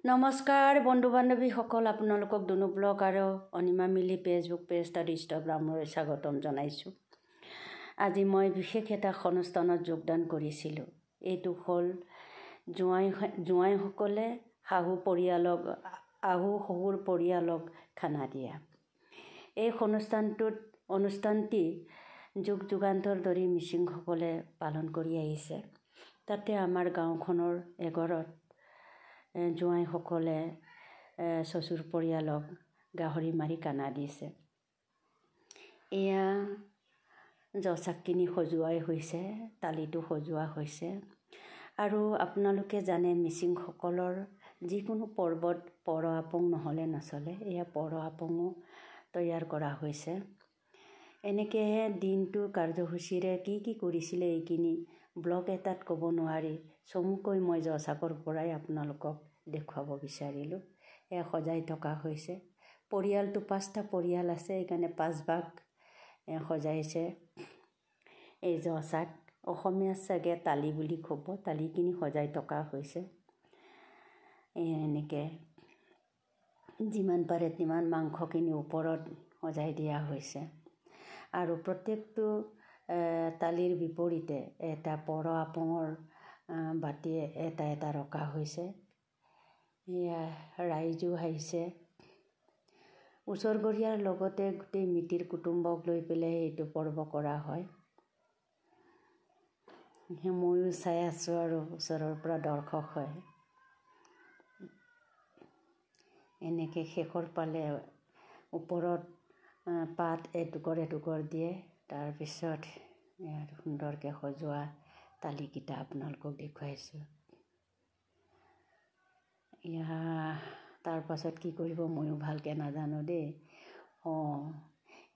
নমস্কাৰ বন্ধু বান্ধৱীসকল, আপোনালোকক দুনু ব্লগ আৰু অনিমা মিলি ফেচবুক পেজ আৰু ইনষ্টাগ্ৰামলৈ স্বাগতম জনাইছোঁ। আজি মই বিশেষ এটা অনুষ্ঠানত যোগদান কৰিছিলোঁ। এইটো হ'ল জোঁৱাইসকলে শাহু শহুৰ পৰিয়ালক খানা দিয়া। এই অনুষ্ঠানটি যুগ যুগান্তৰ ধৰি মিচিংসকলে পালন কৰি আহিছে। তাতে আমাৰ গাঁওখনৰ এঘৰত জোঁৱাইসকলে শ্বশুৰ পৰিয়ালক গাহৰি মাৰি খানা দিছে। এয়া জচাকখিনি সজোৱাই হৈছে, তালিটো সজোৱা হৈছে। আৰু আপোনালোকে জানে মিচিংসকলৰ যিকোনো পৰ্বত পৰ আপং নহ'লে নচলে। এয়া পৰ আপঙো তৈয়াৰ কৰা হৈছে। এনেকৈহে দিনটো কাৰ্যসূচীৰে কি কৰিছিলে এইখিনি ব্লগ এটাত ক'ব নোৱাৰি চমুকৈ মই জচাকৰ পৰাই আপোনালোকক দেখুৱাব বিচাৰিলোঁ। এয়া সজাই থকা হৈছে। পৰিয়ালটো 5টা পৰিয়াল আছে, সেইকাৰণে 5 ভাগ সজাইছে এই জচাক। অসমীয়াত চাগে তালি বুলি ক'ব। তালিখিনি সজাই থকা হৈছে। এনেকৈ যিমান পাৰে তিমান মাংসখিনি ওপৰত সজাই দিয়া হৈছে। আৰু প্ৰত্যেকটো তালিৰ বিপৰীতে এটা পৰ আপঙৰ বাতি এটা ৰখা হৈছে। এয়া ৰাইজো আহিছে। ওচৰ গৰীয়াৰ লগতে গোটেই মিতিৰ কুটুম্বক লৈ পেলাই এইটো পৰ্ব কৰা হয়। ময়ো চাই আছোঁ আৰু ওচৰৰ পৰা দৰ্শক হয়। এনেকৈ শেষৰ পালে ওপৰত পাত এটুকৰ দিয়ে। তাৰপিছত সুন্দৰকৈ সজোৱা তালিকেইটা আপোনালোকক দেখুৱাইছোঁ। তাৰ পাছত কি কৰিব ময়ো ভালকৈ নাজানো দেই।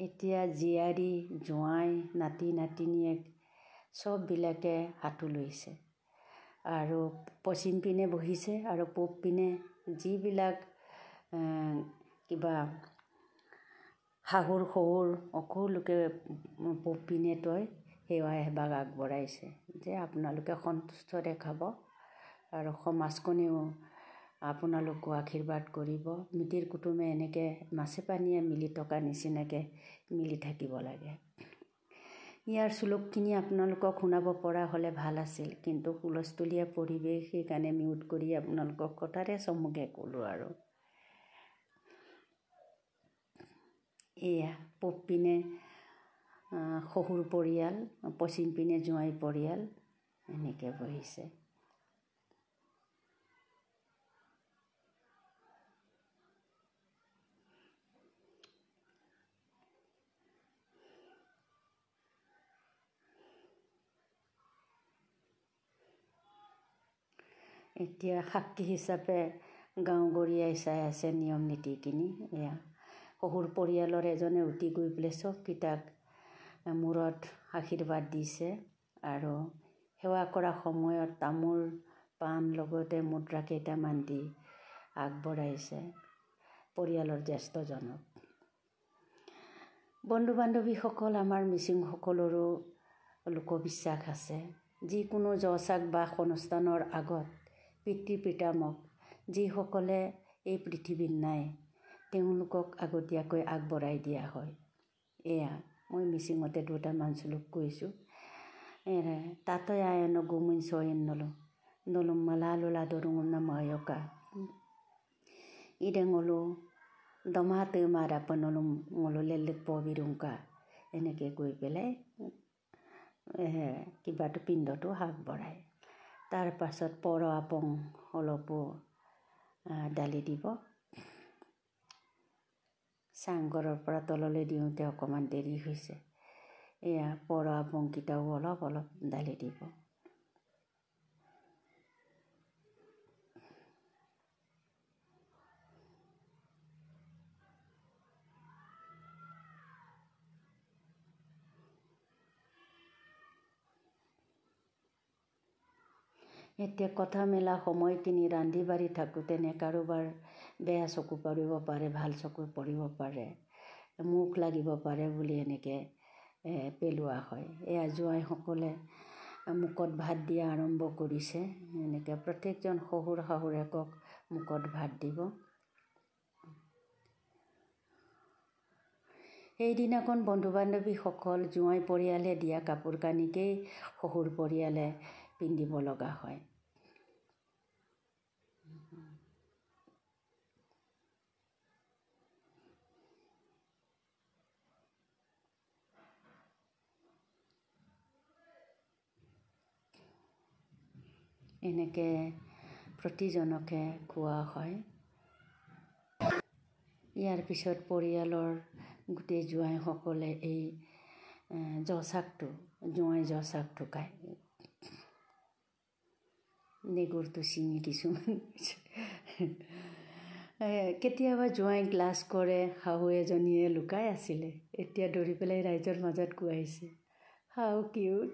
এতিয়া জীয়াৰী জোঁৱাই নাতি নাতিনীয়েক চববিলাকে হাতু লৈছে আৰু পশ্চিম পিনে বহিছে আৰু পূব পিনে যিবিলাক কিবা শাহুৰ শহুৰ সকলোকে পূব পিনে তই সেৱা এভাগ আগবঢ়াইছে যে আপোনালোকে সন্তুষ্টৰে খাব আৰু সমাজখনেও আপোনালোকো আশীৰ্বাদ কৰিব। মিতিৰ কুটুমে এনেকৈ মাছে পানীয়ে মিলি থকা নিচিনাকৈ মিলি থাকিব লাগে। ইয়াৰ শ্লোকখিনি আপোনালোকক শুনাব পৰা হ'লে ভাল আছিল, কিন্তু হুলস্থুলীয়া পৰিৱেশ, সেইকাৰণে মিউট কৰি আপোনালোকক কথাৰে চমুকৈ ক'লোঁ আৰু। এয়া পূব পিনে শহুৰ পৰিয়াল, পশ্চিম পিনে জোঁৱাই পৰিয়াল এনেকৈ বহিছে। এতিয়া সাক্ষী হিচাপে গাঁও গৰীয়াই চাই আছে নিয়ম নীতিখিনি। এয়া শহুৰ পৰিয়ালৰ এজনে উঠি গৈ পেলাই চবকেইটাক মূৰত আশীৰ্বাদ দিছে আৰু সেৱা কৰা সময়ত তামোল পাণ লগতে মুদ্ৰা কেইটামান দি আগবঢ়াইছে পৰিয়ালৰ জ্যেষ্ঠজনক। বন্ধু বান্ধৱীসকল, আমাৰ মিচিংসকলৰো লোকবিশ্বাস আছে। যিকোনো জচাক বা অনুষ্ঠানৰ আগত পিতৃ পিতামহ যিসকলে এই পৃথিৱীত নাই তেওঁলোকক আগতীয়াকৈ আগবঢ়াই দিয়া হয়। এয়া মই মিচিঙতে 2টামান শ্লোক কৈছোঁ। তাতৈ আয়ন গুমিন চয়ন নলুম মালালুলা দৰুঙনা মায়কা ইডেঙলো দমাতে মাৰাপ নলুম ngলুলেলিক পবিৰুংকা। এনেকৈ কৈ পেলাই কিবাটো পিণ্ডটো আগবঢ়ায়। তাৰ পাছত পৰ আপং অলপো দালি দিব। চাংঘৰৰ পৰা তললৈ দিওঁতে অকণমান দেৰি হৈছে। এয়া পৰ আপংকেইটাও অলপ দালি দিব। এতিয়া কথা মেলা সময়খিনি ৰান্ধি বাঢ়ি থাকোঁতেনে কাৰোবাৰ বেয়া চকু পৰিব পাৰে, ভাল চকু পৰিব পাৰে, মুখ লাগিব পাৰে বুলি এনেকৈ পেলোৱা হয়। এয়া জোঁৱাইসকলে মুখত ভাত দিয়া আৰম্ভ কৰিছে। এনেকৈ প্ৰত্যেকজন শহুৰ শাহুৰেকক মুখত ভাত দিব। সেইদিনাখন বন্ধু বান্ধৱীসকল জোঁৱাই পৰিয়ালে দিয়া কাপোৰ কানিকেই শহুৰ পৰিয়ালে পিন্ধিব লগা হয়। এনেকে প্ৰতিজনকে খোৱা হয়। ইয়াৰ পিছত পৰিয়ালৰ গোটেই জোঁৱাইসকলে এই জোঁৱাই শাকটো খায়। নেগুৰটো ছিঙি কিছুমান কেতিয়াবা জোঁৱাই গ্লাছ কৰে, শাহু এজনীয়ে লুকাই আছিলে, এতিয়া ধৰি পেলাই ৰাইজৰ মাজত কোৱাইছে। হাউ কিউট।